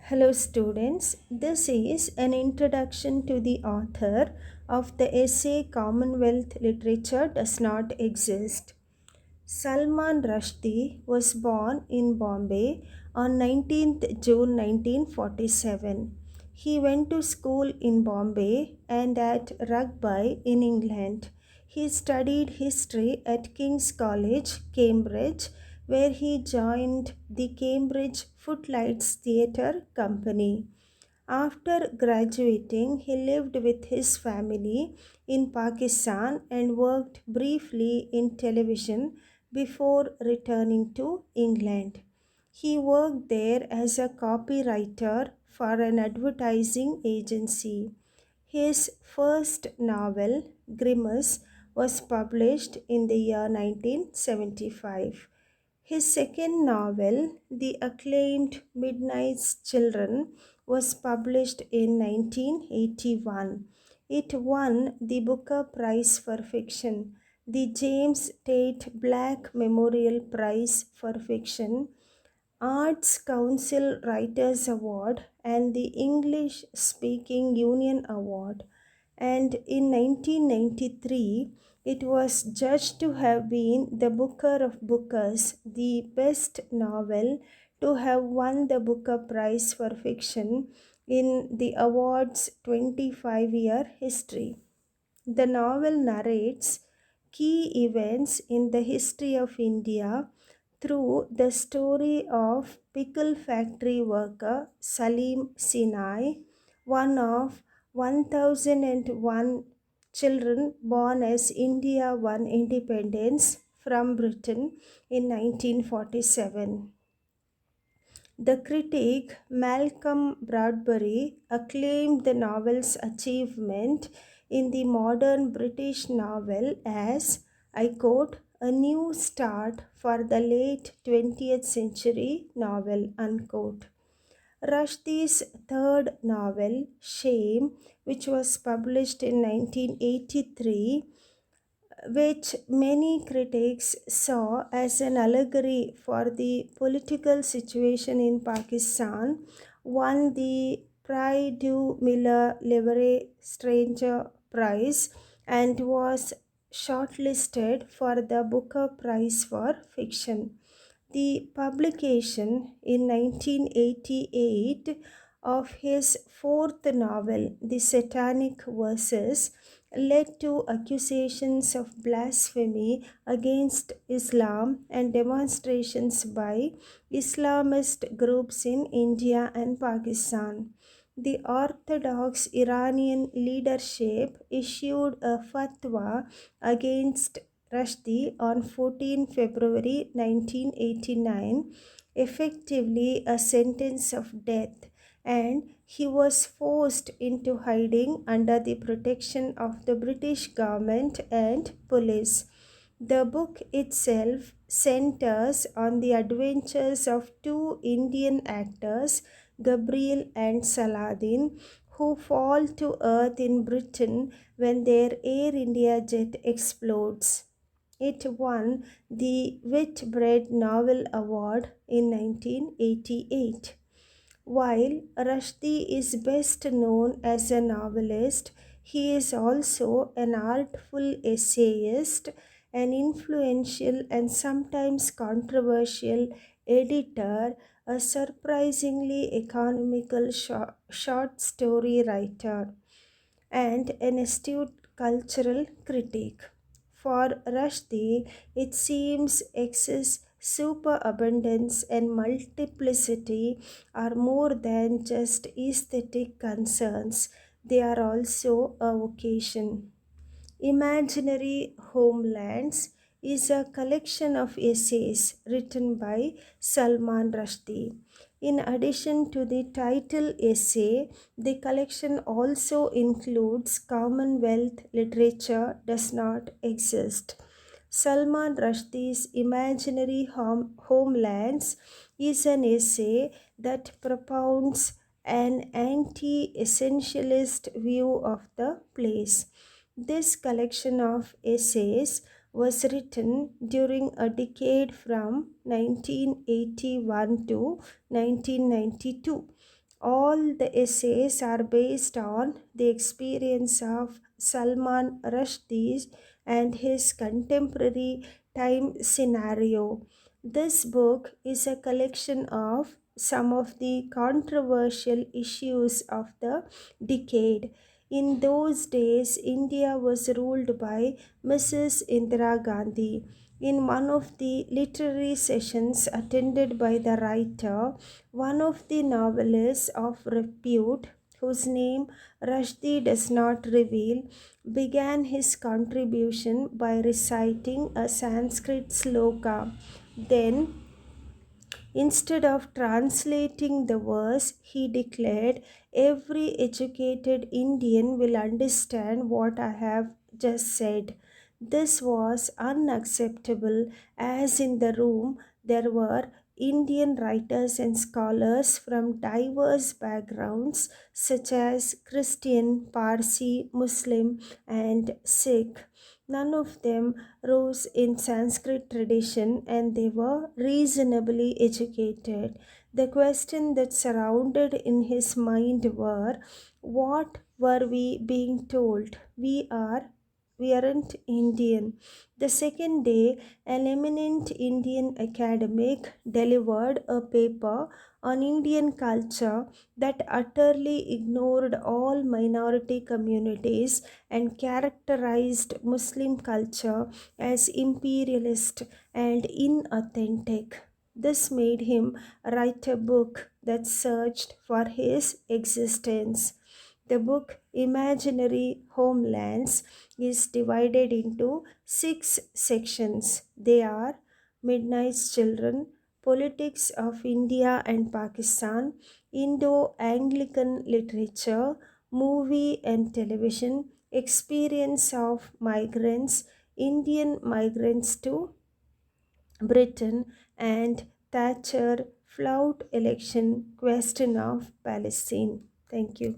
Hello, students. This is an introduction to the author of the essay Commonwealth Literature Does Not Exist. Salman Rushdie was born in Bombay on 19th June 1947. He went to school in Bombay and at Rugby in England. He studied history at King's College, Cambridge, where he joined the Cambridge Footlights Theatre Company. After graduating, he lived with his family in Pakistan and worked briefly in television before returning to England. He worked there as a copywriter for an advertising agency. His first novel, Grimace, was published in the year 1975. His second novel, the acclaimed Midnight's Children, was published in 1981. It won the Booker Prize for Fiction, the James Tate Black Memorial Prize for Fiction, Arts Council Writers Award, and the English Speaking Union Award. And in 1993, it was judged to have been the Booker of Bookers, the best novel to have won the Booker Prize for Fiction in the award's 25-year history. The novel narrates key events in the history of India through the story of pickle factory worker Salim Sinai, one of 1001 children born as India won independence from Britain in 1947. The critic Malcolm Bradbury acclaimed the novel's achievement in the modern British novel as, I quote, a new start for the late 20th century novel, unquote. Rushdie's third novel, Shame, which was published in 1983, which many critics saw as an allegory for the political situation in Pakistan, won the Prix du Miller Livre Stranger Prize and was shortlisted for the Booker Prize for Fiction. The publication in 1988 of his fourth novel, The Satanic Verses, led to accusations of blasphemy against Islam and demonstrations by Islamist groups in India and Pakistan. The Orthodox Iranian leadership issued a fatwa against Rushdie on 14 February 1989, effectively a sentence of death, and he was forced into hiding under the protection of the British government and police. The book itself centers on the adventures of two Indian actors, Gabriel and Saladin, who fall to earth in Britain when their Air India jet explodes. It won the Whitbread Novel Award in 1988. While Rushdie is best known as a novelist, he is also an artful essayist, an influential and sometimes controversial editor, a surprisingly economical short story writer, and an astute cultural critic. For Rushdie, it seems excess, superabundance, and multiplicity are more than just aesthetic concerns, they are also a vocation. Imaginary Homelands is a collection of essays written by Salman Rushdie. In addition to the title essay, the collection also includes Commonwealth Literature Does Not Exist. Salman Rushdie's Homelands is an essay that propounds an anti essentialist view of the place. This collection of essays was written during a decade from 1981 to 1992, All the essays are based on the experience of Salman Rushdie and his contemporary time scenario. This book is a collection of some of the controversial issues of the decade. In those days, India was ruled by Mrs. Indira Gandhi. In one of the literary sessions attended by the writer, one of the novelists of repute, whose name Rushdie does not reveal, began his contribution by reciting a Sanskrit sloka. Then, instead of translating the verse, he declared, "Every educated Indian will understand what I have just said." This was unacceptable, as in the room there were Indian writers and scholars from diverse backgrounds, such as Christian, Parsi, Muslim, and Sikh. None of them rose in Sanskrit tradition and they were reasonably educated. The question that surrounded in his mind were, what were we being told? We aren't Indian. The second day, an eminent Indian academic delivered a paper on Indian culture that utterly ignored all minority communities and characterized Muslim culture as imperialist and inauthentic. This made him write a book that searched for his existence. The book Imaginary Homelands is divided into 6 sections. They are Midnight's Children, Politics of India and Pakistan, Indo Anglican Literature, Movie and Television, Experience of Migrants, Indian Migrants to Britain, and Thatcher Flout Election, Question of Palestine. Thank you.